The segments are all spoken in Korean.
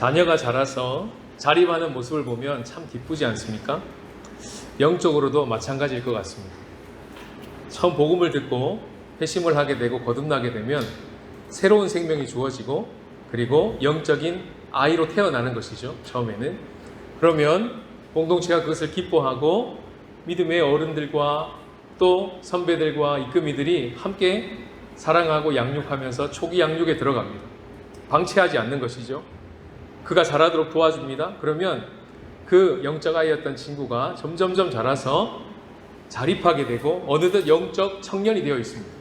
자녀가 자라서 자립하는 모습을 보면 참 기쁘지 않습니까? 영적으로도 마찬가지일 것 같습니다. 처음 복음을 듣고 회심을 하게 되고 거듭나게 되면 새로운 생명이 주어지고 그리고 영적인 아이로 태어나는 것이죠. 처음에는. 그러면 공동체가 그것을 기뻐하고 믿음의 어른들과 또 선배들과 이끄미들이 함께 사랑하고 양육하면서 초기 양육에 들어갑니다. 방치하지 않는 것이죠. 그가 자라도록 도와줍니다. 그러면 그 영적 아이였던 친구가 점점점 자라서 자립하게 되고 어느덧 영적 청년이 되어 있습니다.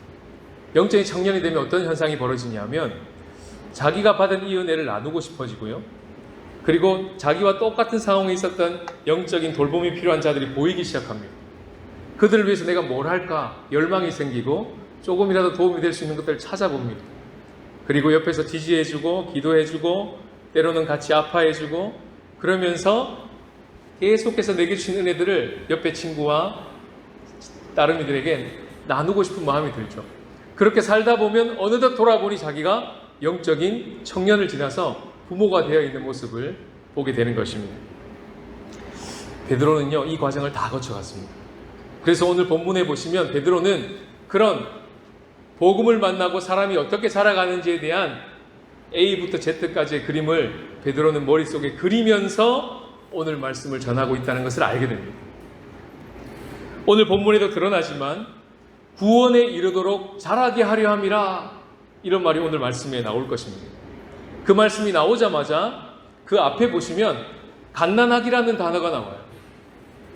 영적인 청년이 되면 어떤 현상이 벌어지냐면 자기가 받은 이 은혜를 나누고 싶어지고요. 그리고 자기와 똑같은 상황에 있었던 영적인 돌봄이 필요한 자들이 보이기 시작합니다. 그들을 위해서 내가 뭘 할까 열망이 생기고 조금이라도 도움이 될 수 있는 것들을 찾아봅니다. 그리고 옆에서 지지해주고 기도해주고 때로는 같이 아파해주고 그러면서 계속해서 내게 주신 은혜들을 옆에 친구와 따르미들에게 나누고 싶은 마음이 들죠. 그렇게 살다 보면 어느덧 돌아보니 자기가 영적인 청년을 지나서 부모가 되어 있는 모습을 보게 되는 것입니다. 베드로는요, 이 과정을 다 거쳐갔습니다. 그래서 오늘 본문에 보시면 베드로는 그런 복음을 만나고 사람이 어떻게 자라가는지에 대한 A부터 Z까지의 그림을 베드로는 머릿속에 그리면서 오늘 말씀을 전하고 있다는 것을 알게 됩니다. 오늘 본문에도 드러나지만 구원에 이르도록 자라게 하려 함이라, 이런 말이 오늘 말씀에 나올 것입니다. 그 말씀이 나오자마자 그 앞에 보시면 갓난아기라는 단어가 나와요.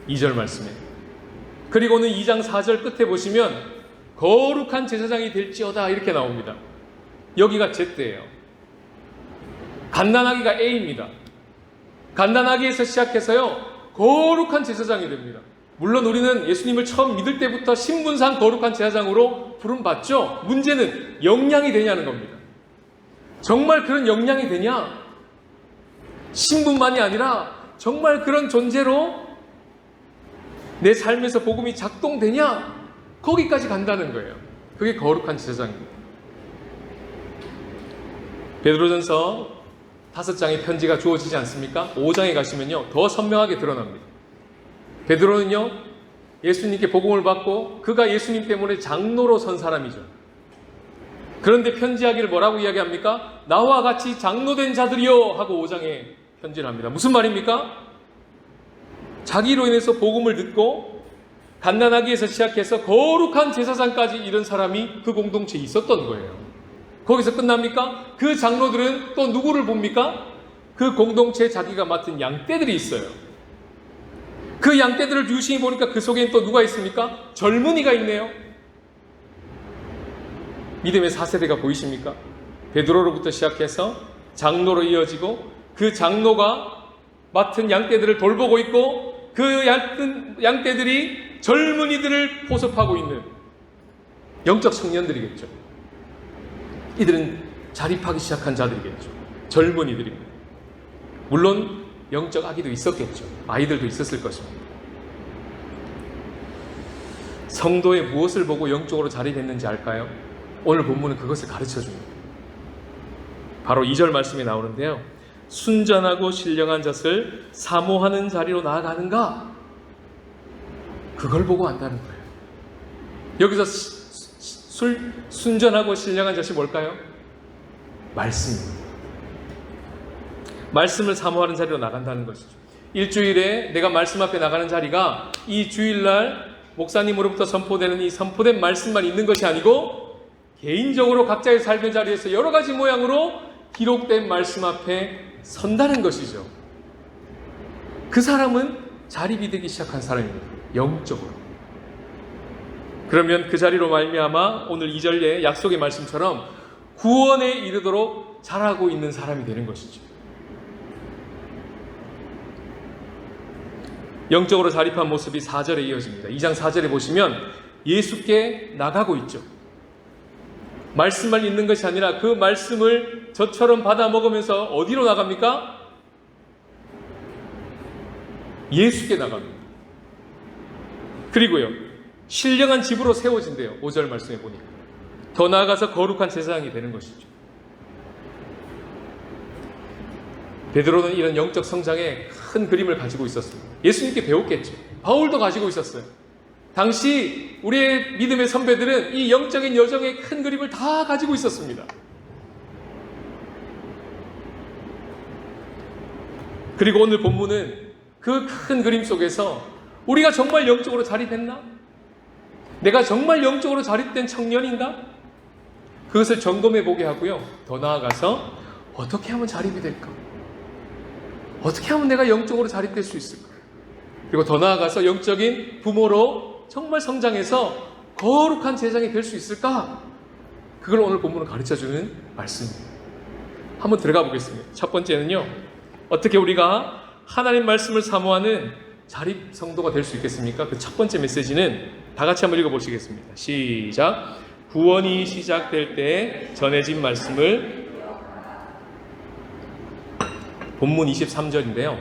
2절 말씀에. 그리고는 2장 4절 끝에 보시면 거룩한 제사장이 될지어다 이렇게 나옵니다. 여기가 Z예요. 갓난아기가 A입니다. 갓난아기에서 시작해서요 거룩한 제사장이 됩니다. 물론 우리는 예수님을 처음 믿을 때부터 신분상 거룩한 제사장으로 부름받죠. 문제는 역량이 되냐는 겁니다. 정말 그런 역량이 되냐? 신분만이 아니라 정말 그런 존재로 내 삶에서 복음이 작동되냐? 거기까지 간다는 거예요. 그게 거룩한 제사장입니다. 베드로전서 5장의 편지가 주어지지 않습니까? 5장에 가시면요 더 선명하게 드러납니다. 베드로는요 예수님께 복음을 받고 그가 예수님 때문에 장로로 선 사람이죠. 그런데 편지하기를 뭐라고 이야기합니까? 나와 같이 장로된 자들이요 하고 5장에 편지를 합니다. 무슨 말입니까? 자기로 인해서 복음을 듣고 갓난아기에서 시작해서 거룩한 제사장까지 이런 사람이 그 공동체에 있었던 거예요. 거기서 끝납니까? 그 장로들은 또 누구를 봅니까? 그 공동체에 자기가 맡은 양떼들이 있어요. 그 양떼들을 유심히 보니까 그 속에는 또 누가 있습니까? 젊은이가 있네요. 믿음의 4세대가 보이십니까? 베드로로부터 시작해서 장로로 이어지고 그 장로가 맡은 양떼들을 돌보고 있고 그 양떼들이 젊은이들을 포섭하고 있는 영적 청년들이겠죠. 이들은 자립하기 시작한 자들이겠죠. 젊은이들입니다. 물론 영적 아기도 있었겠죠. 아이들도 있었을 것입니다. 성도의 무엇을 보고 영적으로 자립했는지 알까요? 오늘 본문은 그것을 가르쳐 줍니다. 바로 2절 말씀에 나오는데요. 순전하고 신령한 젖을 사모하는 자리로 나아가는가? 그걸 보고 안다는 거예요. 여기서 순전하고 신령한 젖이 뭘까요? 말씀입니다. 말씀을 사모하는 자리로 나간다는 것이죠. 일주일에 내가 말씀 앞에 나가는 자리가 이 주일날 목사님으로부터 선포되는 이 선포된 말씀만 있는 것이 아니고 개인적으로 각자의 삶의 자리에서 여러 가지 모양으로 기록된 말씀 앞에 선다는 것이죠. 그 사람은 자립이 되기 시작한 사람입니다. 영적으로. 그러면 그 자리로 말미암아 오늘 2절의 약속의 말씀처럼 구원에 이르도록 자라고 있는 사람이 되는 것이죠. 영적으로 자립한 모습이 4절에 이어집니다. 2장 4절에 보시면 예수께 나가고 있죠. 말씀만 있는 것이 아니라 그 말씀을 저처럼 받아 먹으면서 어디로 나갑니까? 예수께 나갑니다. 그리고요 신령한 집으로 세워진대요. 5절 말씀에 보니까 더 나아가서 거룩한 제사장이 되는 것이죠. 베드로는 이런 영적 성장의 큰 그림을 가지고 있었습니다. 예수님께 배웠겠죠. 바울도 가지고 있었어요. 당시 우리의 믿음의 선배들은 이 영적인 여정의 큰 그림을 다 가지고 있었습니다. 그리고 오늘 본문은 그 큰 그림 속에서 우리가 정말 영적으로 자립했나? 내가 정말 영적으로 자립된 청년인가? 그것을 점검해 보게 하고요. 더 나아가서 어떻게 하면 자립이 될까? 어떻게 하면 내가 영적으로 자립될 수 있을까? 그리고 더 나아가서 영적인 부모로 정말 성장해서 거룩한 제장이 될 수 있을까? 그걸 오늘 본문은 가르쳐주는 말씀입니다. 한번 들어가 보겠습니다. 첫 번째는요. 어떻게 우리가 하나님 말씀을 사모하는 자립 성도가 될 수 있겠습니까? 그 첫 번째 메시지는 다 같이 한번 읽어보시겠습니다. 시작. 구원이 시작될 때 전해진 말씀을 본문 23절인데요.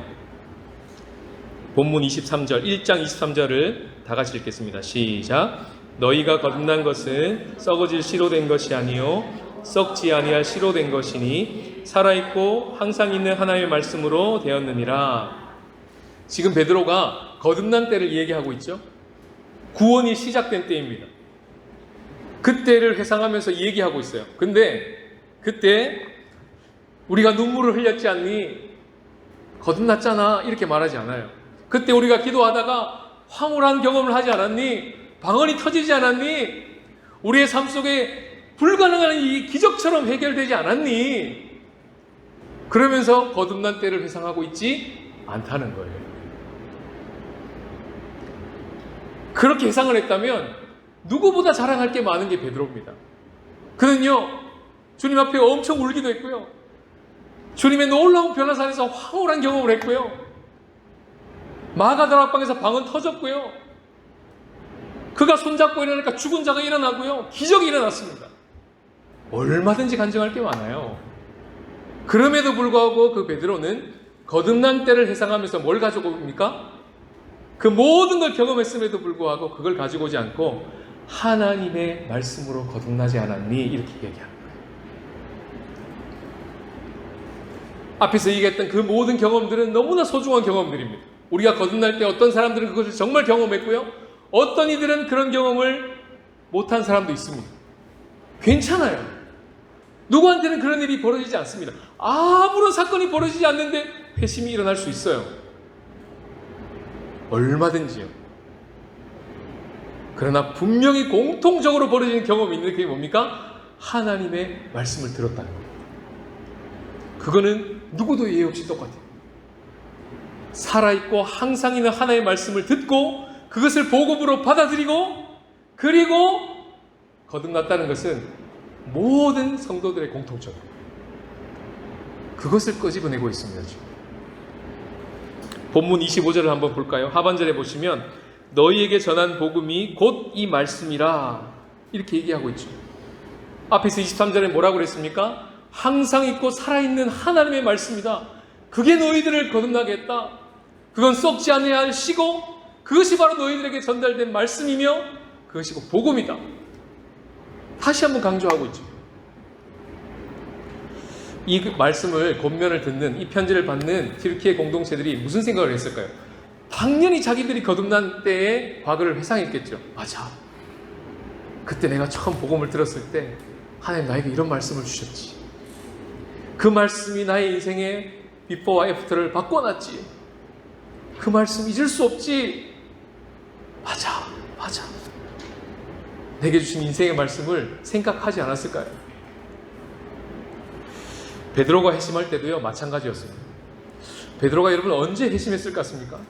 본문 23절, 1장 23절을 다 같이 읽겠습니다. 시작. 너희가 거듭난 것은 썩어질 씨로 된 것이 아니요 썩지 아니할 씨로 된 것이니 살아있고 항상 있는 하나님의 말씀으로 되었느니라. 지금 베드로가 거듭난 때를 얘기하고 있죠. 구원이 시작된 때입니다. 그때를 회상하면서 얘기하고 있어요. 근데 그때 우리가 눈물을 흘렸지 않니? 거듭났잖아 이렇게 말하지 않아요. 그때 우리가 기도하다가 황홀한 경험을 하지 않았니? 방언이 터지지 않았니? 우리의 삶 속에 불가능한 이 기적처럼 해결되지 않았니? 그러면서 거듭난 때를 회상하고 있지 않다는 거예요. 그렇게 회상을 했다면 누구보다 자랑할 게 많은 게 베드로입니다. 그는요 주님 앞에 엄청 울기도 했고요, 주님의 놀라운 변화산에서 황홀한 경험을 했고요, 마가다락방에서 방언 터졌고요, 그가 손잡고 일어나니까 죽은 자가 일어나고요, 기적이 일어났습니다. 얼마든지 간증할 게 많아요. 그럼에도 불구하고 그 베드로는 거듭난 때를 회상하면서 뭘 가지고 옵니까? 그 모든 걸 경험했음에도 불구하고 그걸 가지고 오지 않고 하나님의 말씀으로 거듭나지 않았니? 이렇게 얘기하는 거예요. 앞에서 얘기했던 그 모든 경험들은 너무나 소중한 경험들입니다. 우리가 거듭날 때 어떤 사람들은 그것을 정말 경험했고요, 어떤 이들은 그런 경험을 못한 사람도 있습니다. 괜찮아요. 누구한테는 그런 일이 벌어지지 않습니다. 아무런 사건이 벌어지지 않는데 회심이 일어날 수 있어요. 얼마든지요. 그러나 분명히 공통적으로 벌어지는 경험이 있는데 그게 뭡니까? 하나님의 말씀을 들었다는 겁니다. 그거는 누구도 예외 없이 똑같아요. 살아있고 항상 있는 하나님의 말씀을 듣고 그것을 복음으로 받아들이고 그리고 거듭났다는 것은 모든 성도들의 공통점입니다. 그것을 끄집어내고 있습니다. 지금. 본문 25절을 한번 볼까요? 하반절에 보시면 너희에게 전한 복음이 곧 이 말씀이라 이렇게 얘기하고 있죠. 앞에서 23절에 뭐라고 그랬습니까? 항상 있고 살아있는 하나님의 말씀이다. 그게 너희들을 거듭나게 했다. 그건 썩지 않아야 할 씨고 그것이 바로 너희들에게 전달된 말씀이며 그것이 곧 복음이다. 다시 한번 강조하고 있죠. 이 말씀을 권면을 듣는 이 편지를 받는 튀르키예 공동체들이 무슨 생각을 했을까요? 당연히 자기들이 거듭난 때의 과거를 회상했겠죠. 맞아. 그때 내가 처음 복음을 들었을 때 하나님 나에게 이런 말씀을 주셨지. 그 말씀이 나의 인생의 비포와 애프터를 바꿔놨지. 그 말씀 잊을 수 없지. 맞아. 내게 주신 인생의 말씀을 생각하지 않았을까요? 베드로가 회심할 때도요 마찬가지였습니다. 베드로가 여러분 언제 회심했을 것 같습니까?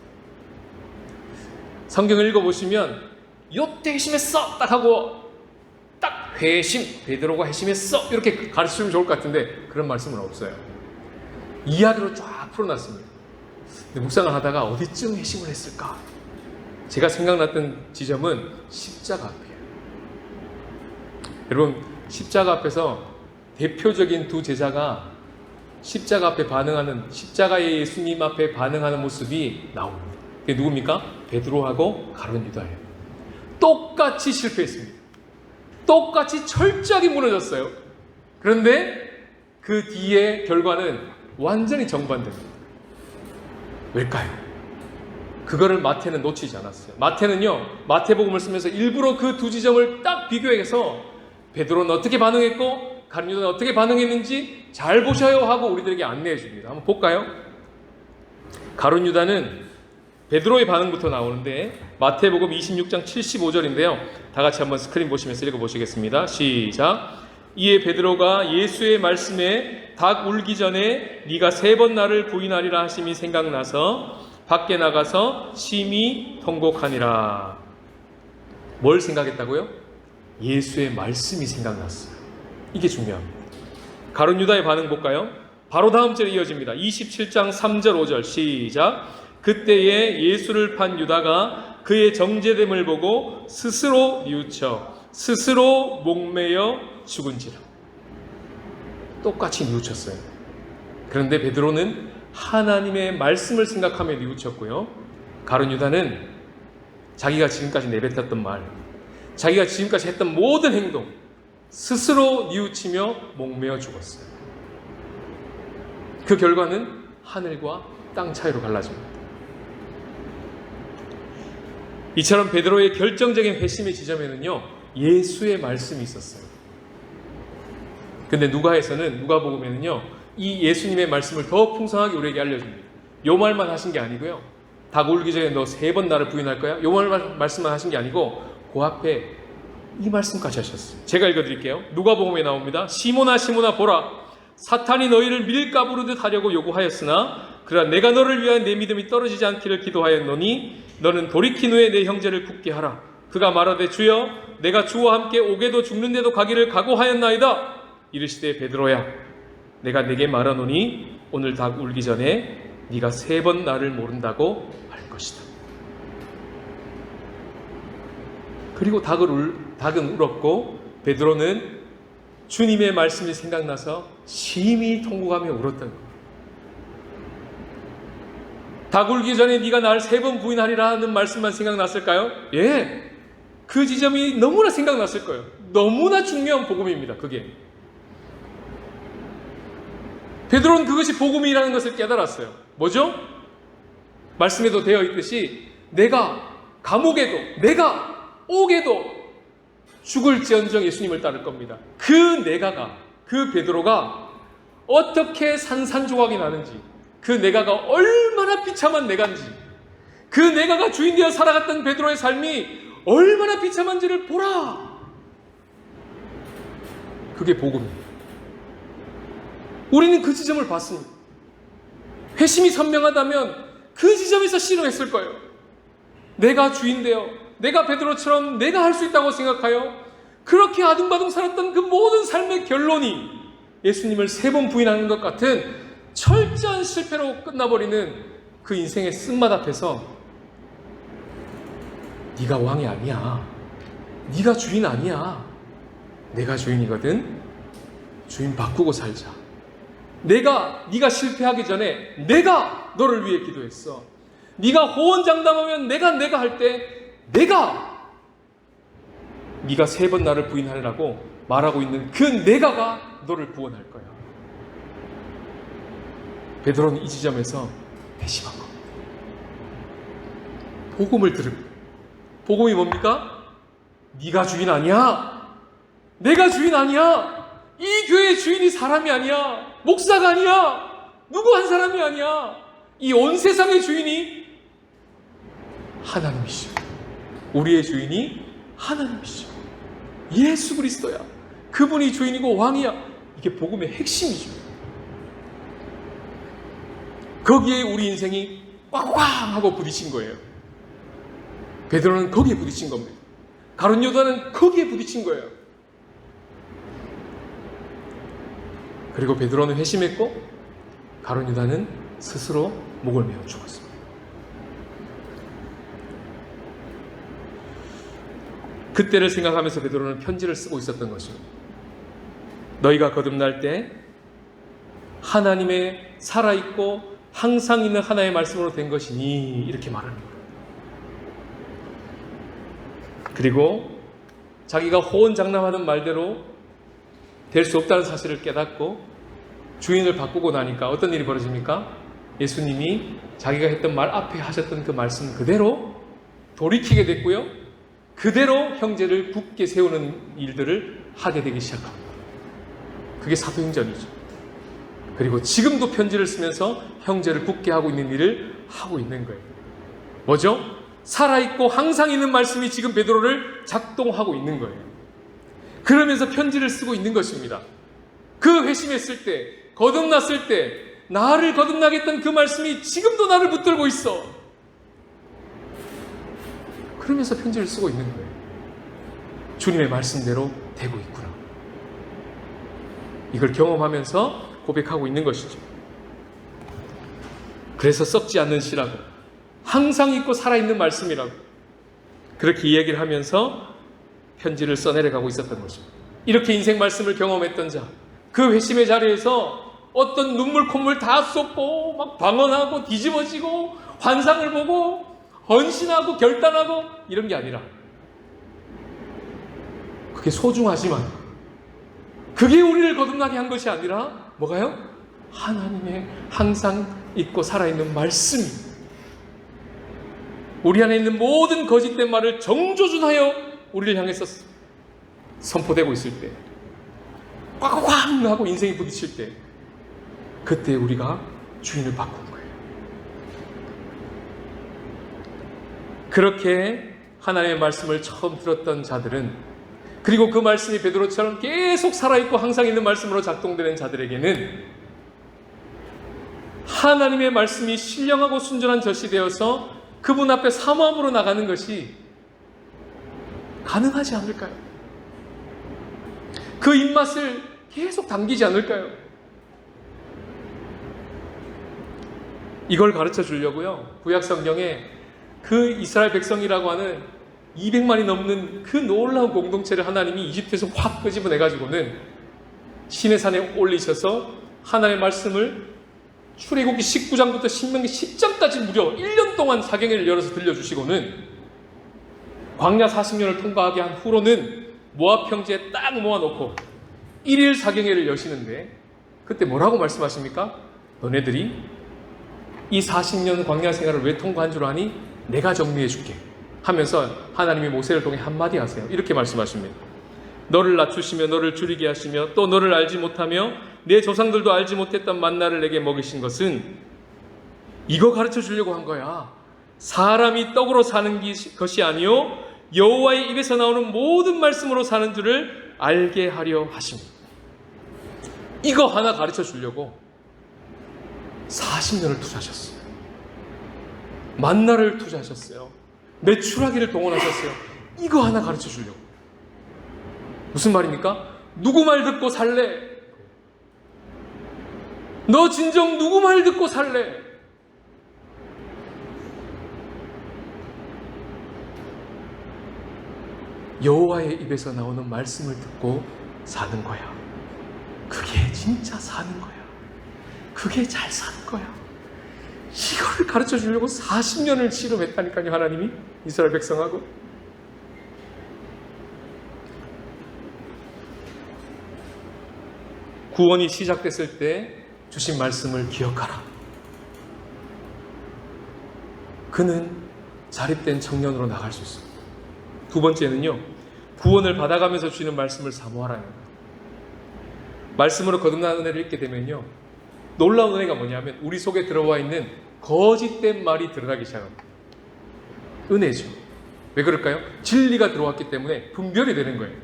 성경을 읽어보시면 요때 회심했어 딱 하고 딱 회심, 베드로가 회심했어 이렇게 가르치면 좋을 것 같은데 그런 말씀은 없어요. 이야기로 쫙 풀어놨습니다. 근데 묵상을 하다가 어디쯤 회심을 했을까? 제가 생각났던 지점은 십자가 앞이에요. 여러분 십자가 앞에서 대표적인 두 제자가 십자가 앞에 반응하는, 십자가의 예수님 앞에 반응하는 모습이 나옵니다. 그게 누굽니까? 베드로하고 가룟 유다예요. 똑같이 실패했습니다. 똑같이 철저하게 무너졌어요. 그런데 그 뒤의 결과는 완전히 정반대입니다. 왜일까요? 그거를 마태는 놓치지 않았어요. 마태는요, 마태복음을 쓰면서 일부러 그 두 지점을 딱 비교해서 베드로는 어떻게 반응했고 가룟 유다는 어떻게 반응했는지 잘 보셔요 하고 우리들에게 안내해 줍니다. 한번 볼까요? 가룟 유다는 베드로의 반응부터 나오는데 마태복음 26장 75절인데요. 다 같이 한번 스크린 보시면서 읽어보시겠습니다. 시작. 이에 베드로가 예수의 말씀에 닭 울기 전에 네가 3번 나를 부인하리라 하심이 생각나서 밖에 나가서 심히 통곡하니라. 뭘 생각했다고요? 예수의 말씀이 생각났어요. 이게 중요합니다. 가룟 유다의 반응 볼까요? 바로 다음 절에 이어집니다. 27장 3절 5절 시작. 그때에 예수를 판 유다가 그의 정죄됨을 보고 스스로 뉘우쳐 스스로 목매어 죽은지라. 똑같이 뉘우쳤어요. 그런데 베드로는 하나님의 말씀을 생각하며 뉘우쳤고요. 가룟 유다는 자기가 지금까지 내뱉었던 말, 자기가 지금까지 했던 모든 행동 스스로 뉘우치며 목매어 죽었어요. 그 결과는 하늘과 땅 차이로 갈라집니다. 이처럼 베드로의 결정적인 회심의 지점에는요, 예수의 말씀이 있었어요. 근데 누가복음에는요, 이 예수님의 말씀을 더 풍성하게 우리에게 알려줍니다. 요 말만 하신 게 아니고요, 닭 울기 전에 너 3번 나를 부인할 거야? 요 말씀만 하신 게 아니고 그 앞에 이 말씀까지 하셨어요. 제가 읽어드릴게요. 누가복음에 나옵니다. 시몬아 시몬아 보라, 사탄이 너희를 밀가부르듯 하려고 요구하였으나 그러나 내가 너를 위하여 내 믿음이 떨어지지 않기를 기도하였노니 너는 돌이킨 후에 내 형제를 굳게 하라. 그가 말하되 주여 내가 주와 함께 오게도 죽는데도 가기를 각오하였나이다. 이르시되 베드로야 내가 내게 말하노니 오늘 닭 울기 전에 네가 3번 나를 모른다고 할 것이다. 그리고 닭은 울었고 베드로는 주님의 말씀이 생각나서 심히 통곡하며 울었던 거예요. 닭 울기 전에 네가 나를 3번 부인하리라 하는 말씀만 생각났을까요? 예, 그 지점이 너무나 생각났을 거예요. 너무나 중요한 복음입니다. 그게 베드로는 그것이 복음이라는 것을 깨달았어요. 뭐죠? 말씀에도 되어 있듯이 내가 감옥에도 내가 옥에도 죽을지언정 예수님을 따를 겁니다. 그 내가가, 그 베드로가 어떻게 산산조각이 나는지, 그 내가가 얼마나 비참한 내가인지, 그 내가가 주인 되어 살아갔던 베드로의 삶이 얼마나 비참한지를 보라. 그게 복음입니다. 우리는 그 지점을 봤습니다. 회심이 선명하다면 그 지점에서 씨름했을 거예요. 내가 주인 되어 내가 베드로처럼 내가 할 수 있다고 생각하여 그렇게 아둥바둥 살았던 그 모든 삶의 결론이 예수님을 3번 부인하는 것 같은 철저한 실패로 끝나버리는 그 인생의 쓴맛 앞에서 네가 왕이 아니야, 네가 주인 아니야, 내가 주인이거든, 주인 바꾸고 살자. 네가 실패하기 전에 내가 너를 위해 기도했어. 네가 호언장담하면 내가 할 때 네가 3번 나를 부인하라고 말하고 있는 그 내가가 너를 구원할 거야. 베드로는 이 지점에서 회심한 겁니다. 복음을 들읍니다. 복음이 뭡니까? 네가 주인 아니야, 내가 주인 아니야, 이 교회의 주인이 사람이 아니야, 목사가 아니야, 누구 한 사람이 아니야. 이 온 세상의 주인이 하나님이시오. 우리의 주인이 하나님이시오. 예수 그리스도야. 그분이 주인이고 왕이야. 이게 복음의 핵심이죠. 거기에 우리 인생이 꽝꽝 하고 부딪힌 거예요. 베드로는 거기에 부딪힌 겁니다. 가룟 유다는 거기에 부딪힌 거예요. 그리고 베드로는 회심했고 가룟 유다는 스스로 목을 메어 죽었습니다. 그때를 생각하면서 베드로는 편지를 쓰고 있었던 것입니다. 너희가 거듭날 때 하나님의 살아있고 항상 있는 하나의 말씀으로 된 것이니 이렇게 말하는 거예요. 그리고 자기가 호언장담하던 말대로 될 수 없다는 사실을 깨닫고 주인을 바꾸고 나니까 어떤 일이 벌어집니까? 예수님이 자기가 했던 말 앞에 하셨던 그 말씀 그대로 돌이키게 됐고요. 그대로 형제를 굳게 세우는 일들을 하게 되기 시작합니다. 그게 사도행전이죠. 그리고 지금도 편지를 쓰면서 형제를 굳게 하고 있는 일을 하고 있는 거예요. 뭐죠? 살아있고 항상 있는 말씀이 지금 베드로를 작동하고 있는 거예요. 그러면서 편지를 쓰고 있는 것입니다. 그 회심했을 때, 거듭났을 때 나를 거듭나게 했던 그 말씀이 지금도 나를 붙들고 있어. 그러면서 편지를 쓰고 있는 거예요. 주님의 말씀대로 되고 있구나. 이걸 경험하면서 고백하고 있는 것이죠. 그래서 썩지 않는 시라고, 항상 있고 살아있는 말씀이라고 그렇게 이야기를 하면서 편지를 써내려가고 있었던 것입니다. 이렇게 인생 말씀을 경험했던 자, 그 회심의 자리에서 어떤 눈물 콧물 다 쏟고 막 방언하고 뒤집어지고 환상을 보고 헌신하고 결단하고 이런 게 아니라, 그게 소중하지만 그게 우리를 거듭나게 한 것이 아니라 뭐가요? 하나님의 항상 있고 살아있는 말씀이 우리 안에 있는 모든 거짓된 말을 정조준하여 우리를 향해서 선포되고 있을 때, 꽉꽉 하고 인생이 부딪힐 때, 그때 우리가 주인을 바꾼 거예요. 그렇게 하나님의 말씀을 처음 들었던 자들은, 그리고 그 말씀이 베드로처럼 계속 살아있고 항상 있는 말씀으로 작동되는 자들에게는 하나님의 말씀이 신령하고 순전한 젖이 되어서 그분 앞에 사모함으로 나가는 것이 가능하지 않을까요? 그 입맛을 계속 당기지 않을까요? 이걸 가르쳐 주려고요, 구약 성경에 그 이스라엘 백성이라고 하는 200만이 넘는 그 놀라운 공동체를 하나님이 이집트에서 확 끄집어내가지고는 시내산에 올리셔서 하나님의 말씀을 출애굽기 19장부터 신명기 10장까지 무려 1년 동안 사경회를 열어서 들려주시고는 광야 40년을 통과하게 한 후로는 모압 평지에 딱 모아놓고 1일 사경회를 여시는데, 그때 뭐라고 말씀하십니까? 너네들이 이 40년 광야 생활을 왜 통과한 줄 아니? 내가 정리해 줄게 하면서 하나님이 모세를 통해 한마디 하세요. 이렇게 말씀하십니다. 너를 낮추시며 너를 줄이게 하시며 또 너를 알지 못하며 내 조상들도 알지 못했던 만나를 내게 먹이신 것은, 이거 가르쳐 주려고 한 거야. 사람이 떡으로 사는 것이 아니요 여호와의 입에서 나오는 모든 말씀으로 사는 줄을 알게 하려 하십니다. 이거 하나 가르쳐 주려고 40년을 투자하셨어요. 만나를 투자하셨어요. 매출하기를 동원하셨어요. 이거 하나 가르쳐 주려고. 무슨 말입니까? 누구 말 듣고 살래? 너 진정 누구 말 듣고 살래? 여호와의 입에서 나오는 말씀을 듣고 사는 거야. 그게 진짜 사는 거야. 그게 잘 사는 거야. 이거를 가르쳐 주려고 40년을 씨름했다니까요, 하나님이 이스라엘 백성하고. 구원이 시작됐을 때 주신 말씀을 기억하라. 그는 자립된 청년으로 나갈 수 있습니다. 두 번째는요, 구원을 받아가면서 주시는 말씀을 사모하라는 거예요. 말씀으로 거듭나는 은혜를 읽게 되면요, 놀라운 은혜가 뭐냐면 우리 속에 들어와 있는 거짓된 말이 드러나기 시작합니다. 은혜죠. 왜 그럴까요? 진리가 들어왔기 때문에 분별이 되는 거예요.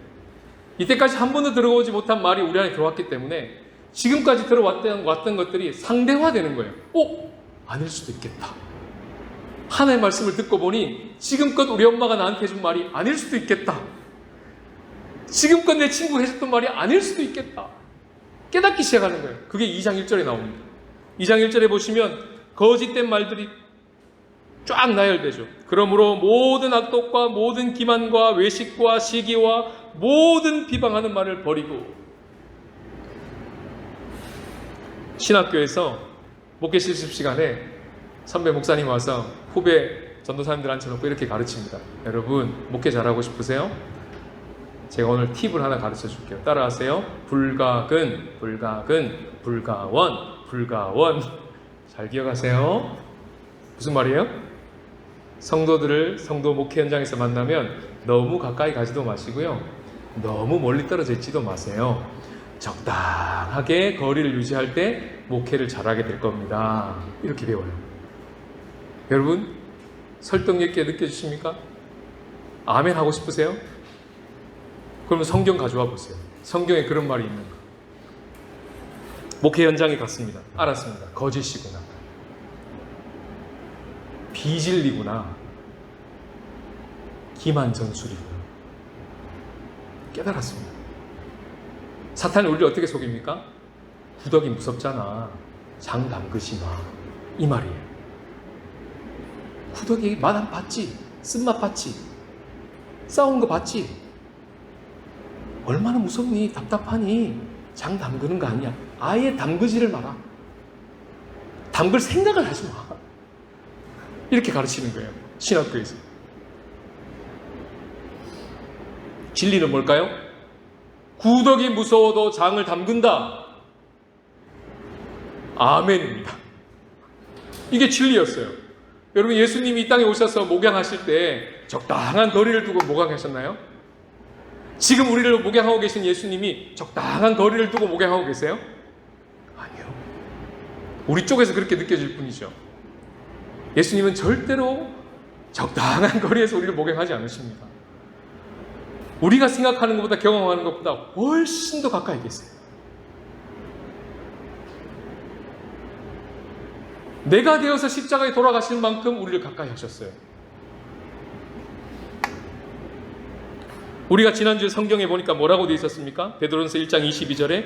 이때까지 한 번도 들어오지 못한 말이 우리 안에 들어왔기 때문에 지금까지 들어왔던 것들이 상대화되는 거예요. 아닐 수도 있겠다. 하나님의 말씀을 듣고 보니 지금껏 우리 엄마가 나한테 해준 말이 아닐 수도 있겠다. 지금껏 내 친구가 해줬던 말이 아닐 수도 있겠다. 깨닫기 시작하는 거예요. 그게 2장 1절에 나옵니다. 2장 1절에 보시면 거짓된 말들이 쫙 나열되죠. 그러므로 모든 악독과 모든 기만과 외식과 시기와 모든 비방하는 말을 버리고. 신학교에서 목회 실습 시간에 선배 목사님 와서 후배 전도사님들 앉혀놓고 이렇게 가르칩니다. 여러분, 목회 잘하고 싶으세요? 제가 오늘 팁을 하나 가르쳐 줄게요. 따라하세요. 불가근, 불가근, 불가원, 불가원. 잘 기억하세요. 무슨 말이에요? 성도들을 성도 목회 현장에서 만나면 너무 가까이 가지도 마시고요. 너무 멀리 떨어져 있지도 마세요. 적당하게 거리를 유지할 때 목회를 잘하게 될 겁니다. 이렇게 배워요. 여러분, 설득력 있게 느껴지십니까? 아멘 하고 싶으세요? 그러면 성경 가져와 보세요. 성경에 그런 말이 있는가? 목회 현장에 갔습니다. 알았습니다. 거짓이구나. 비진리구나. 기만전술이구나. 깨달았습니다. 사탄이 우리를 어떻게 속입니까? 구더기 무섭잖아. 장 담그지 마. 이 말이에요. 구더기 맛 안 봤지? 쓴맛 봤지? 싸운 거 봤지? 얼마나 무섭니? 답답하니? 장 담그는 거 아니야. 아예 담그지를 마라. 담글 생각을 하지 마. 이렇게 가르치는 거예요. 신학교에서. 진리는 뭘까요? 구더기 무서워도 장을 담근다. 아멘입니다. 이게 진리였어요. 여러분, 예수님이 이 땅에 오셔서 목양하실 때 적당한 거리를 두고 목양하셨나요? 지금 우리를 목양하고 계신 예수님이 적당한 거리를 두고 목양하고 계세요? 아니요. 우리 쪽에서 그렇게 느껴질 뿐이죠. 예수님은 절대로 적당한 거리에서 우리를 목양하지 않으십니다. 우리가 생각하는 것보다 경험하는 것보다 훨씬 더 가까이 계세요. 내가 되어서 십자가에 돌아가실 만큼 우리를 가까이 하셨어요. 우리가 지난주에 성경에 보니까 뭐라고 되어 있었습니까? 베드로전서 1장 22절에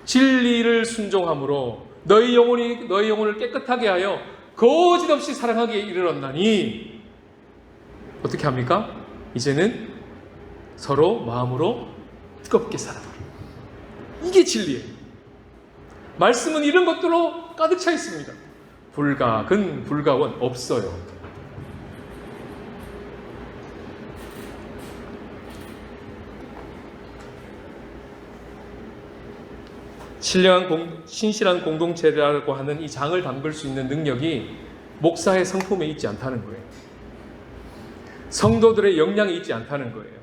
진리를 순종함으로 너희 영혼을 깨끗하게 하여 거짓 없이 사랑하기에 이르렀나니 어떻게 합니까? 이제는 서로 마음으로 뜨겁게 살아라. 이게 진리예요. 말씀은 이런 것들로 가득 차 있습니다. 불가근, 불가원 없어요. 신실한 공동체라고 하는 이 장을 담글 수 있는 능력이 목사의 성품에 있지 않다는 거예요. 성도들의 역량에 있지 않다는 거예요.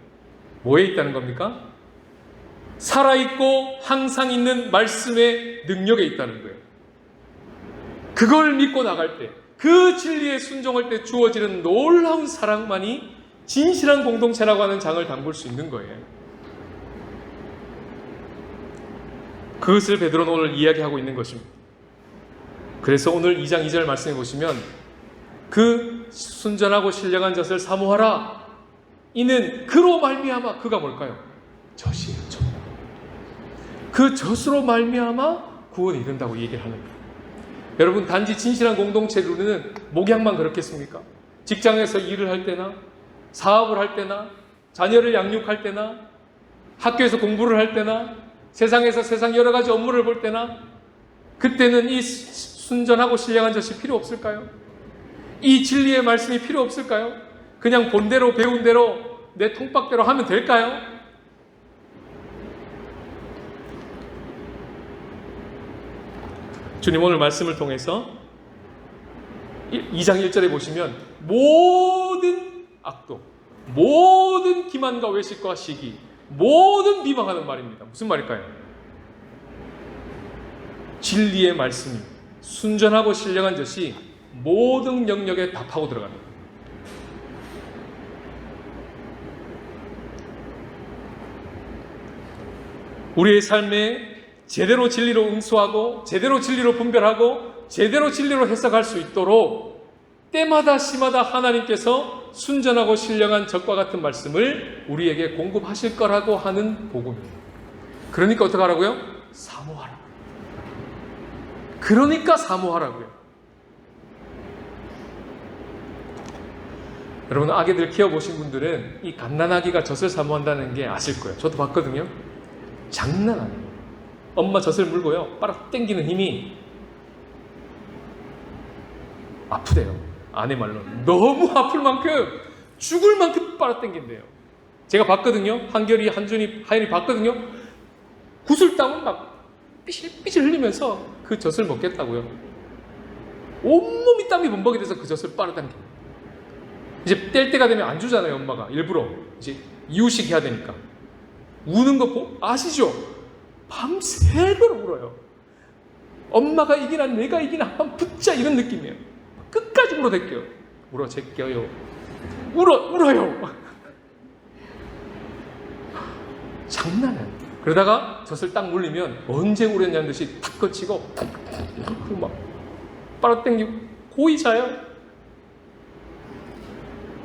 뭐에 있다는 겁니까? 살아있고 항상 있는 말씀의 능력에 있다는 거예요. 그걸 믿고 나갈 때, 그 진리에 순종할 때 주어지는 놀라운 사랑만이 진실한 공동체라고 하는 장을 담글 수 있는 거예요. 그것을 베드로는 오늘 이야기하고 있는 것입니다. 그래서 오늘 2장 2절 말씀해 보시면 그 순전하고 신령한 젖을 사모하라. 이는 그로 말미암아, 그가 뭘까요? 젖이에요. 젖. 그 젖으로 말미암아 구원이 이른다고 얘기를 하는 거예요. 여러분, 단지 진실한 공동체로는 목양만 그렇겠습니까? 직장에서 일을 할 때나 사업을 할 때나 자녀를 양육할 때나 학교에서 공부를 할 때나 세상에서 세상 여러 가지 업무를 볼 때나 그때는 이 순전하고 신령한 젖이 필요 없을까요? 이 진리의 말씀이 필요 없을까요? 그냥 본대로 배운 대로 내 통박대로 하면 될까요? 주님 오늘 말씀을 통해서 2장 1절에 보시면 모든 악독, 모든 기만과 외식과 시기, 모든 비방하는 말입니다. 무슨 말일까요? 진리의 말씀이 순전하고 신령한 젖이 모든 영역에 다 파고 들어갑니다. 우리의 삶에 제대로 진리로 응수하고 제대로 진리로 분별하고 제대로 진리로 해석할 수 있도록 때마다 시마다 하나님께서 순전하고 신령한 젖과 같은 말씀을 우리에게 공급하실 거라고 하는 복음이에요. 그러니까 어떻게 하라고요? 사모하라. 그러니까 사모하라고요. 여러분, 아기들 키워보신 분들은 이 갓난아기가 젖을 사모한다는 게 아실 거예요. 저도 봤거든요. 장난 아니에요. 엄마 젖을 물고요, 빨아 당기는 힘이 아프대요. 아내 말로 너무 아플 만큼, 죽을 만큼 빨아 당긴대요. 제가 봤거든요. 한결이, 한준이, 하연이 봤거든요. 구슬땀을 막 삐실삐실 흘리면서 그 젖을 먹겠다고요. 온몸이 땀이 범벅이 돼서 그 젖을 빨아당겨. 이제 뗄 때가 되면 안 주잖아요, 엄마가. 일부러. 이제 이유식 해야 되니까. 우는 거 아시죠? 밤새도록 울어요. 엄마가 이기나 내가 이기나 한번 붙자 이런 느낌이에요. 끝까지 울어댈게요. 울어 제껴요. 울어요. 장난 아니에요. 그러다가 젖을 딱 물리면 언제 울었냐는 듯이 탁 거치고 막 빨아당기고 고이 자요.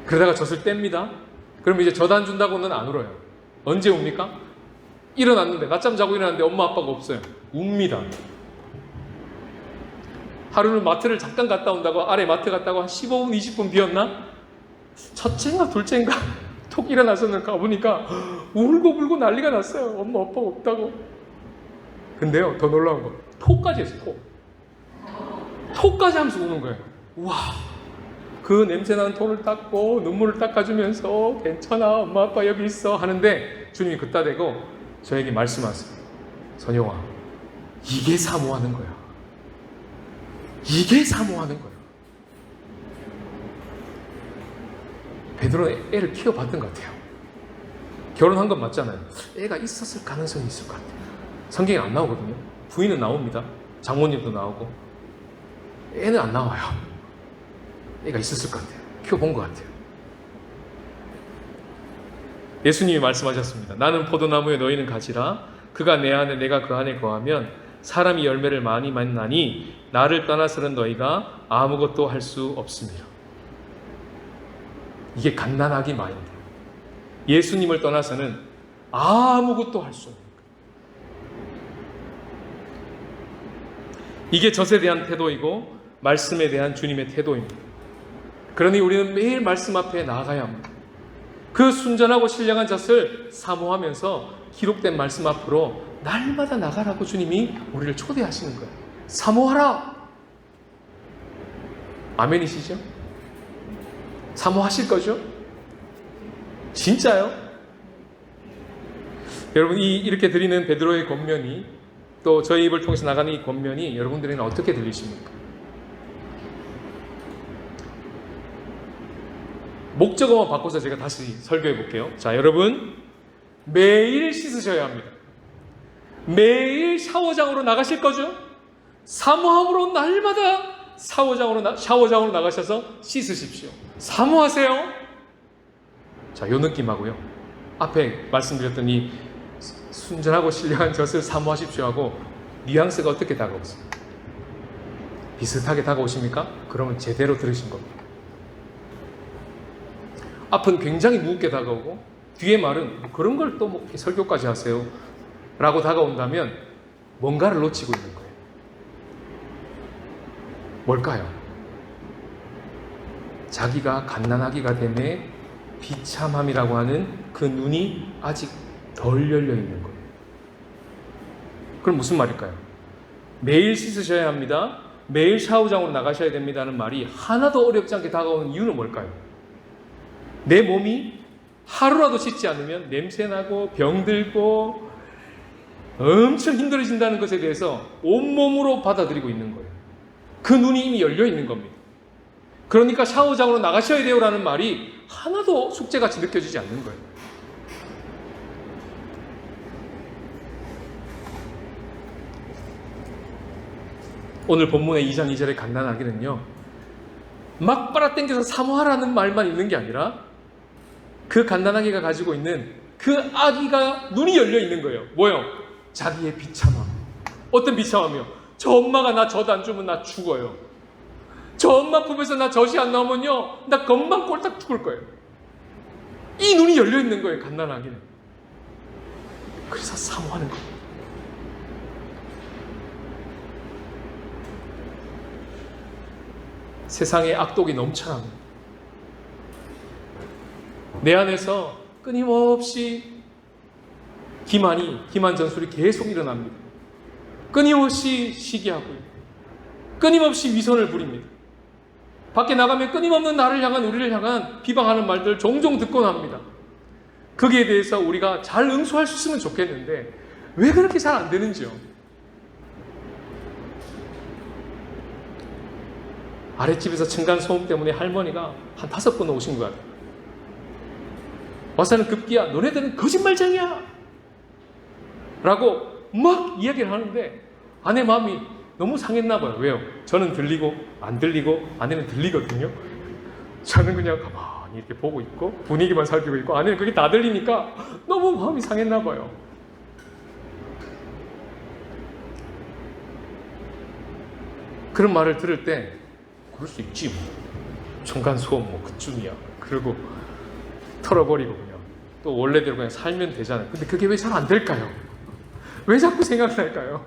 그러다가 젖을 뗍니다. 그럼 이제 젖 안 준다고는 안 울어요. 언제 웁니까? 일어났는데, 낮잠 자고 일어났는데 엄마 아빠가 없어요. 웁니다. 하루는 마트를 잠깐 갔다 온다고, 아래 마트 갔다고 한 15분, 20분 비었나? 첫째인가 둘째인가 톡 일어나서는 가보니까 울고 불고 난리가 났어요. 엄마 아빠가 없다고. 근데요, 더 놀라운 거, 톡까지 했어. 톡까지 하면서 우는 거예요. 와, 그 냄새나는 톡을 닦고 눈물을 닦아주면서 괜찮아, 엄마 아빠 여기 있어 하는데 주님이 긋다 대고 저에게 말씀하세요. 선영아, 이게 사모하는 거야. 이게 사모하는 거야. 베드로는 애를 키워봤던 것 같아요. 결혼한 건 맞잖아요. 애가 있었을 가능성이 있을 것 같아요. 성경에 안 나오거든요. 부인은 나옵니다. 장모님도 나오고. 애는 안 나와요. 애가 있었을 것 같아요. 키워본 것 같아요. 예수님이 말씀하셨습니다. 나는 포도나무에 너희는 가지라. 그가 내 안에 내가 그 안에 거하면 사람이 열매를 많이 맺나니 나를 떠나서는 너희가 아무것도 할 수 없습니다. 이게 갓난아기 마인드. 예수님을 떠나서는 아무것도 할 수 없는 거예요. 이게 젖에 대한 태도이고 말씀에 대한 주님의 태도입니다. 그러니 우리는 매일 말씀 앞에 나아가야 합니다. 그 순전하고 신령한 젖을 사모하면서 기록된 말씀 앞으로 날마다 나가라고 주님이 우리를 초대하시는 거예요. 사모하라. 아멘이시죠? 사모하실 거죠? 진짜요? 여러분, 이렇게 드리는 베드로의 권면이, 또 저희 입을 통해서 나가는 이 권면이 여러분들에게는 어떻게 들리십니까? 목적어만 바꿔서 제가 다시 설교해 볼게요. 자, 여러분, 매일 씻으셔야 합니다. 매일 샤워장으로 나가실 거죠? 사모함으로 날마다 샤워장으로 나가셔서 씻으십시오. 사모하세요. 자, 요 느낌하고요. 앞에 말씀드렸던 이 순전하고 신령한 젖을 사모하십시오 하고 뉘앙스가 어떻게 다가오세요? 비슷하게 다가오십니까? 그러면 제대로 들으신 겁니다. 앞은 굉장히 무겁게 다가오고 뒤에 말은 그런 걸 또 뭐 설교까지 하세요 라고 다가온다면 뭔가를 놓치고 있는 거예요. 뭘까요? 자기가 갓난아기가 됨에 비참함이라고 하는 그 눈이 아직 덜 열려 있는 거예요. 그럼 무슨 말일까요? 매일 씻으셔야 합니다. 매일 샤워장으로 나가셔야 됩니다는 말이 하나도 어렵지 않게 다가오는 이유는 뭘까요? 내 몸이 하루라도 씻지 않으면 냄새나고 병들고 엄청 힘들어진다는 것에 대해서 온몸으로 받아들이고 있는 거예요. 그 눈이 이미 열려 있는 겁니다. 그러니까 샤워장으로 나가셔야 돼요 라는 말이 하나도 숙제같이 느껴지지 않는 거예요. 오늘 본문의 2장 2절의 갓난아기는요, 막 빨아당겨서 사모하라는 말만 있는 게 아니라 그 갓난아기가 가지고 있는 그 아기가 눈이 열려 있는 거예요. 뭐요? 자기의 비참함. 어떤 비참함이요? 저 엄마가 나 젖 안 주면 나 죽어요. 저 엄마 품에서 나 젖이 안 나오면요, 나 금방 꼴딱 죽을 거예요. 이 눈이 열려 있는 거예요, 갓난아기는. 그래서 사모하는 거예요. 세상에 악독이 넘쳐납니다. 내 안에서 끊임없이 기만 전술이 계속 일어납니다. 끊임없이 시기하고요. 끊임없이 위선을 부립니다. 밖에 나가면 끊임없는 나를 향한, 우리를 향한 비방하는 말들 종종 듣곤 합니다. 거기에 대해서 우리가 잘 응수할 수 있으면 좋겠는데 왜 그렇게 잘 안 되는지요? 아랫집에서 층간소음 때문에 할머니가 한 5번 오신 것 같아요. 와서는 급기야 너네들은 거짓말쟁이야 라고 막 이야기를 하는데 아내 마음이 너무 상했나 봐요. 왜요? 저는 들리고 안 들리고 아내는 들리거든요. 저는 그냥 가만히 이렇게 보고 있고 분위기만 살피고 있고 아내는 그게 다 들리니까 너무 마음이 상했나 봐요. 그런 말을 들을 때 그럴 수 있지 뭐. 층간소음 뭐 그쯤이야. 그리고 털어버리고 그냥 또 원래대로 그냥 살면 되잖아요. 근데 그게 왜 잘 안 될까요? 왜 자꾸 생각날까요?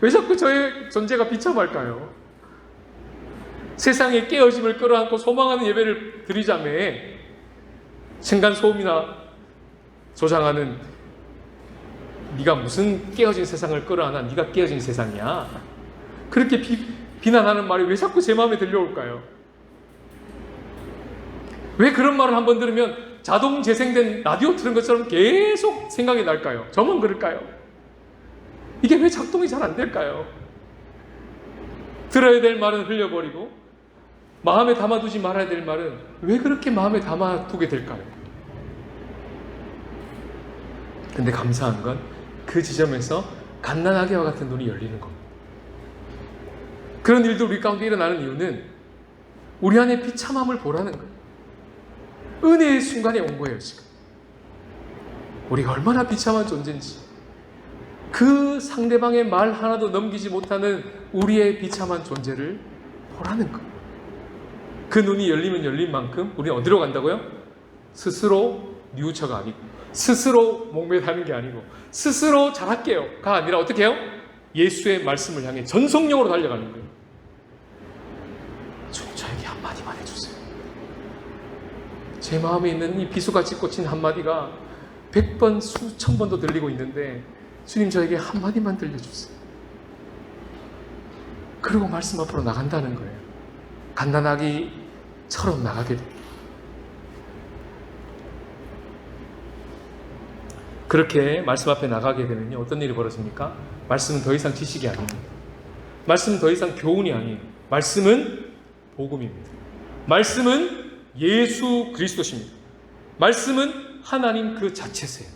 왜 자꾸 저의 존재가 비참할까요? 세상의 깨어짐을 끌어안고 소망하는 예배를 드리자매 층간소음이나 조장하는 네가 무슨 깨어진 세상을 끌어안아? 네가 깨어진 세상이야. 그렇게 비난하는 말이 왜 자꾸 제 마음에 들려올까요? 왜 그런 말을 한번 들으면 자동 재생된 라디오 틀은 것처럼 계속 생각이 날까요? 저만 그럴까요? 이게 왜 작동이 잘 안 될까요? 들어야 될 말은 흘려버리고 마음에 담아두지 말아야 될 말은 왜 그렇게 마음에 담아두게 될까요? 근데 감사한 건 그 지점에서 갓난아기와 같은 눈이 열리는 겁니다. 그런 일도 우리 가운데 일어나는 이유는 우리 안에 비참함을 보라는 거예요. 은혜의 순간에 온 거예요, 지금. 우리가 얼마나 비참한 존재인지. 그 상대방의 말 하나도 넘기지 못하는 우리의 비참한 존재를 보라는 거예요. 그 눈이 열리면 열린 만큼 우리는 어디로 간다고요? 스스로 뉘우쳐가 아니고 스스로 목매다는 게 아니고 스스로 잘할게요가 아니라 어떻게 해요? 예수의 말씀을 향해 전속력으로 달려가는 거예요. 저에게 한마디만 해주세요. 제 마음에 있는 이 비수같이 꽂힌 한마디가 100번 수천 번도 들리고 있는데 주님 저에게 한마디만 들려주세요. 그리고 말씀 앞으로 나간다는 거예요. 갓난아기처럼 나가게 됩니다. 그렇게 말씀 앞에 나가게 되면요 어떤 일이 벌어집니까? 말씀은 더 이상 지식이 아닙니다. 말씀은 더 이상 교훈이 아니에요. 말씀은 복음입니다. 말씀은 예수 그리스도십니다. 말씀은 하나님 그 자체세요.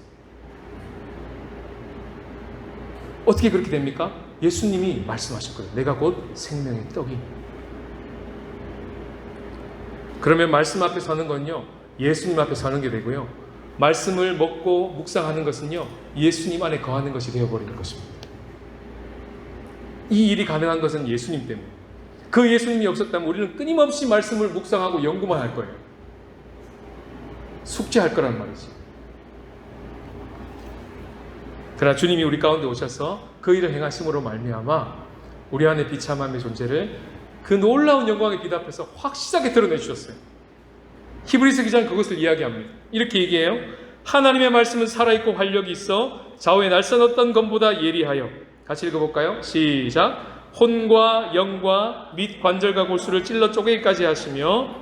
어떻게 그렇게 됩니까? 예수님이 말씀하셨거든요. 내가 곧 생명의 떡이. 그러면 말씀 앞에 서는 건요 예수님 앞에 서는 게 되고요 말씀을 먹고 묵상하는 것은요 예수님 안에 거하는 것이 되어버리는 것입니다. 이 일이 가능한 것은 예수님 때문에. 그 예수님이 없었다면 우리는 끊임없이 말씀을 묵상하고 연구만 할 거예요. 숙제할 거란 말이지. 그러나 주님이 우리 가운데 오셔서 그 일을 행하심으로 말미암아 우리 안에 비참함의 존재를 그 놀라운 영광의 빛 앞에서 확실하게 드러내주셨어요. 히브리서 기자는 그것을 이야기합니다. 이렇게 얘기해요. 하나님의 말씀은 살아있고 활력이 있어 좌우의 날선 어떤 검보다 예리하여. 같이 읽어볼까요? 시작. 혼과 영과 및 관절과 골수를 찔러 쪼개기까지 하시며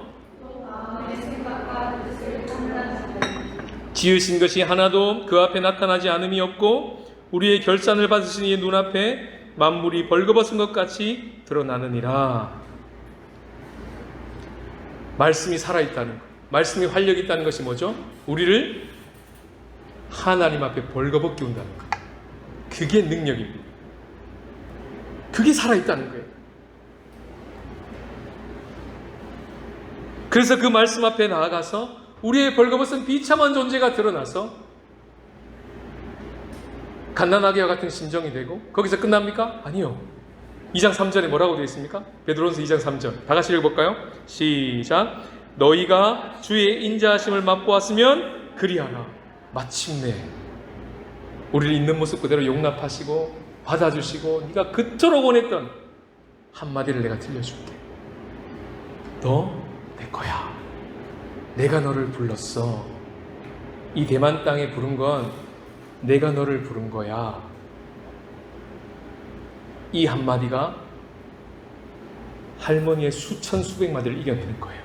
지으신 것이 하나도 그 앞에 나타나지 않음이 없고 우리의 결산을 받으신 이의 눈앞에 만물이 벌거벗은 것 같이 드러나느니라. 말씀이 살아있다는 것, 말씀이 활력이 있다는 것이 뭐죠? 우리를 하나님 앞에 벌거벗게 온다는 것. 그게 능력입니다. 그게 살아있다는 거예요. 그래서 그 말씀 앞에 나아가서 우리의 벌거벗은 비참한 존재가 드러나서 갓난아기와 같은 심정이 되고 거기서 끝납니까? 아니요. 2장 3절에 뭐라고 되어 있습니까? 베드로전서 2장 3절 다 같이 읽어볼까요? 시작. 너희가 주의 인자하심을 맛보았으면 그리하라. 마침내 우리를 있는 모습 그대로 용납하시고 받아주시고 네가 그토록 원했던 한마디를 내가 들려줄게. 너 내 거야. 내가 너를 불렀어. 이 대만 땅에 부른 건 내가 너를 부른 거야. 이 한마디가 할머니의 수천 수백 마디를 이겨내는 거예요.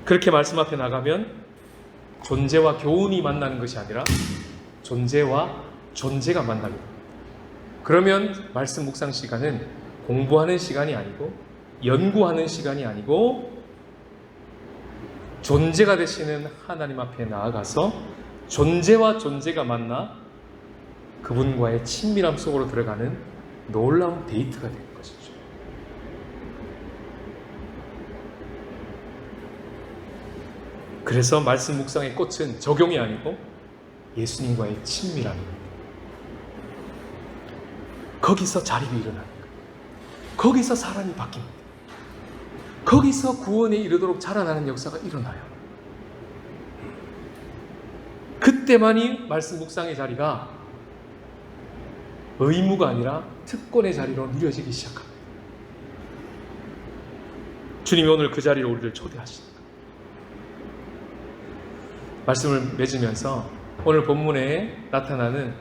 그렇게 말씀 앞에 나가면 존재와 교훈이 만나는 것이 아니라 존재와 존재가 만납니다. 그러면 말씀 묵상 시간은 공부하는 시간이 아니고 연구하는 시간이 아니고 존재가 되시는 하나님 앞에 나아가서 존재와 존재가 만나 그분과의 친밀함 속으로 들어가는 놀라운 데이트가 되는 것이죠. 그래서 말씀 묵상의 꽃은 적용이 아니고 예수님과의 친밀함입니다. 거기서 자립이 일어나는 거예요. 거기서 사람이 바뀝니다. 거기서 구원에 이르도록 자라나는 역사가 일어나요. 그때만이 말씀 묵상의 자리가 의무가 아니라 특권의 자리로 누려지기 시작합니다. 주님이 오늘 그 자리로 우리를 초대하십니다. 말씀을 맺으면서 오늘 본문에 나타나는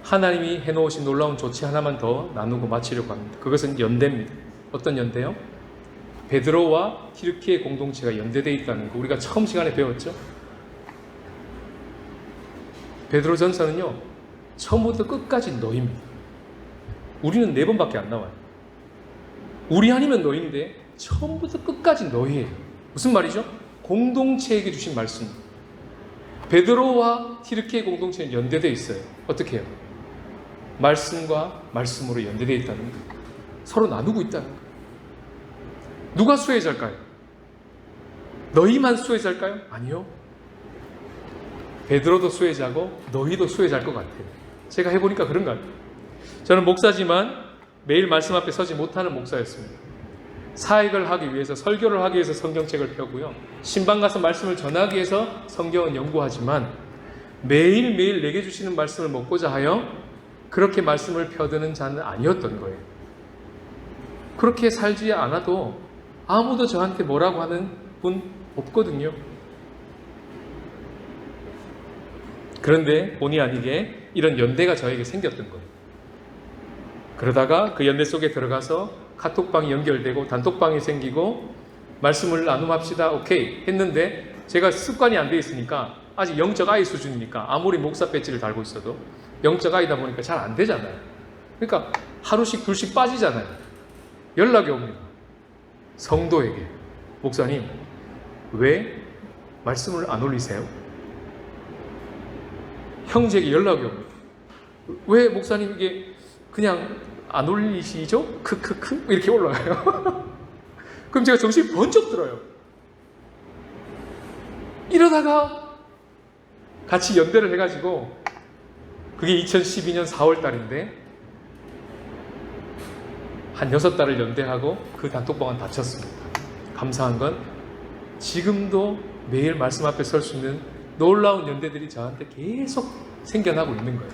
하나님이 해놓으신 놀라운 조치 하나만 더 나누고 마치려고 합니다. 그것은 연대입니다. 어떤 연대요? 베드로와 튀르키예 공동체가 연대되어 있다는 거 우리가 처음 시간에 배웠죠. 베드로전서는요 처음부터 끝까지 너희입니다. 우리는 4번밖에 안 나와요. 우리 아니면 너희인데 처음부터 끝까지 너희예요. 무슨 말이죠? 공동체에게 주신 말씀. 베드로와 튀르키예 공동체는 연대되어 있어요. 어떻게 해요? 말씀과 말씀으로 연대되어 있다는 거예요. 서로 나누고 있다는 거예요. 누가 수혜자일까요? 너희만 수혜자일까요? 아니요. 베드로도 수혜자고 너희도 수혜자일 것 같아요. 제가 해보니까 그런 것 같아요. 저는 목사지만 매일 말씀 앞에 서지 못하는 목사였습니다. 사역을 하기 위해서, 설교를 하기 위해서 성경책을 펴고요. 신방 가서 말씀을 전하기 위해서 성경은 연구하지만 매일매일 내게 주시는 말씀을 먹고자 하여 그렇게 말씀을 펴드는 자는 아니었던 거예요. 그렇게 살지 않아도 아무도 저한테 뭐라고 하는 분 없거든요. 그런데 본의 아니게 이런 연대가 저에게 생겼던 거예요. 그러다가 그 연대 속에 들어가서 카톡방이 연결되고 단톡방이 생기고 말씀을 나눔합시다 오케이 했는데 제가 습관이 안 돼 있으니까 아직 영적 아이 수준이니까 아무리 목사 배지를 달고 있어도 영적 아이다 보니까 잘 안 되잖아요. 그러니까 하루씩 둘씩 빠지잖아요. 연락이 옵니다. 성도에게 목사님 왜 말씀을 안 올리세요? 형제에게 연락이 옵니다. 왜 목사님 이게 그냥 안 올리시죠? 크크크 이렇게 올라가요. 그럼 제가 정신이 번쩍 들어요. 이러다가 같이 연대를 해가지고 그게 2012년 4월 달인데 한 6달을 연대하고 그 단톡방은 닫혔습니다. 감사한 건 지금도 매일 말씀 앞에 설 수 있는 놀라운 연대들이 저한테 계속 생겨나고 있는 거예요.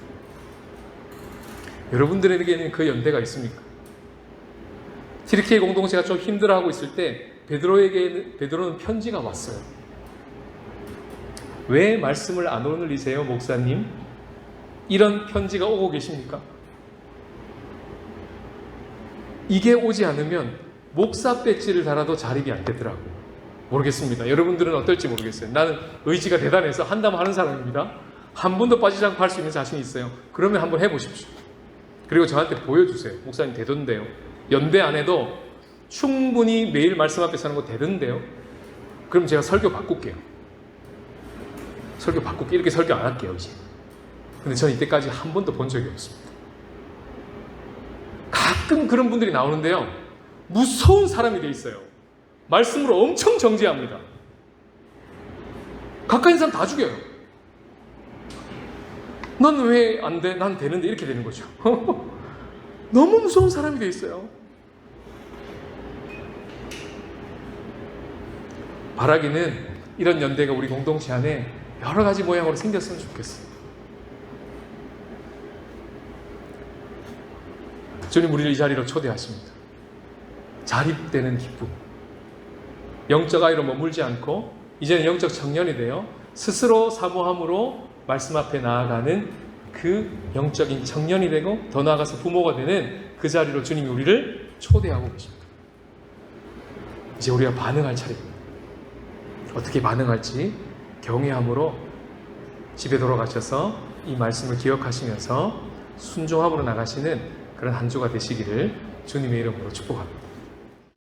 여러분들에게는 그 연대가 있습니까? 튀르키예 공동체가 좀 힘들어하고 있을 때 베드로는 편지가 왔어요. 왜 말씀을 안 올리세요, 목사님? 이런 편지가 오고 계십니까? 이게 오지 않으면 목사 배지를 달아도 자립이 안 되더라고요. 모르겠습니다. 여러분들은 어떨지 모르겠어요. 나는 의지가 대단해서 한다면 하는 사람입니다. 한 번도 빠지지 않고 할 수 있는 자신이 있어요. 그러면 한번 해보십시오. 그리고 저한테 보여주세요. 목사님 되던데요. 연대 안 해도 충분히 매일 말씀 앞에 서는 거 되던데요. 그럼 제가 설교 바꿀게요. 이렇게 설교 안 할게요 이제. 근데 저는 이때까지 한 번도 본 적이 없습니다. 가끔 그런 분들이 나오는데요. 무서운 사람이 돼 있어요. 말씀으로 엄청 정죄합니다. 가까이 있는 사람 다 죽여요. 넌 왜 안 돼? 난 되는데 이렇게 되는 거죠. 너무 무서운 사람이 돼 있어요. 바라기는 이런 연대가 우리 공동체 안에 여러 가지 모양으로 생겼으면 좋겠어요. 주님 우리를 이 자리로 초대하십니다. 자립되는 기쁨. 영적 아이로 머물지 않고 이제는 영적 청년이 되어 스스로 사모함으로 말씀 앞에 나아가는 그 영적인 청년이 되고 더 나아가서 부모가 되는 그 자리로 주님이 우리를 초대하고 계십니다. 이제 우리가 반응할 차례입니다. 어떻게 반응할지 경외함으로 집에 돌아가셔서 이 말씀을 기억하시면서 순종함으로 나가시는 그런 한 주가 되시기를 주님의 이름으로 축복합니다.